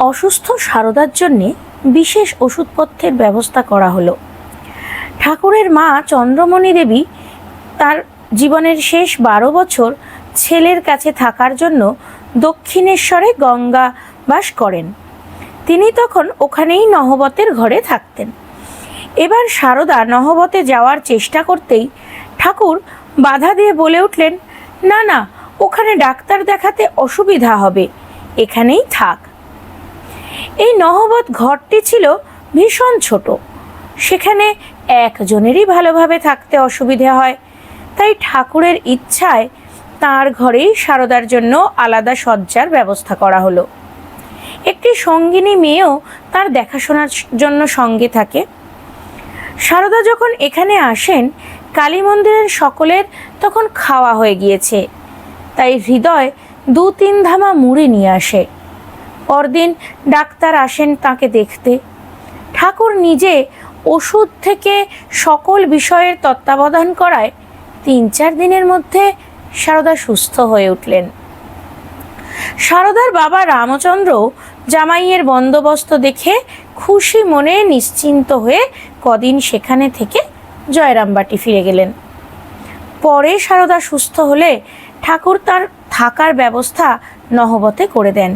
অসুস্থ সারদার জন্যে বিশেষ ওষুধপত্রের ব্যবস্থা করা হলো। ঠাকুরের মা চন্দ্রমণি দেবী তার জীবনের শেষ 12 বছর ছেলের কাছে থাকার জন্য দক্ষিণেশ্বরে গঙ্গা বাস করেন। তিনি তখন ওখানেই নহবতের ঘরে থাকতেন। এবার সারদা নহবতে যাওয়ার চেষ্টা করতেই ঠাকুর বাধা দিয়ে বলে উঠলেন, না না, ওখানে ডাক্তার দেখাতে অসুবিধা হবে, এখানেই থাক। এই নহবত ঘরটি ছিল ভীষণ ছোট, সেখানে একজনেরই ভালোভাবে থাকতে অসুবিধা হয়। তাই ঠাকুরের ইচ্ছায় তার ঘরেই সারদার জন্য আলাদা শয্যার ব্যবস্থা করা হলো। একটি সঙ্গিনী মেয়েও তার দেখাশোনার জন্য সঙ্গে থাকে। সারদা যখন এখানে আসেন, কালী মন্দিরের সকলের তখন খাওয়া হয়ে গিয়েছে, তাই হৃদয় 2-3 ধামা মুড়ি নিয়ে আসে। পরদিন ডাক্তার আসেন তাকে দেখতে। ঠাকুর নিজে ওষুধ থেকে সকল বিষয়ের তত্ত্বাবধান করায় 3-4 দিনের মধ্যে সারদা সুস্থ হয়ে উঠলেন। সারদার বাবা রামচন্দ্র জামাইয়ের বন্দোবস্ত দেখে খুশি মনে নিশ্চিন্ত হয়ে কদিন সেখানে থেকে জয়রামবাটি ফিরে গেলেন। পরে সারদা সুস্থ হলে ঠাকুর তার থাকার ব্যবস্থা নহবতে করে দেন।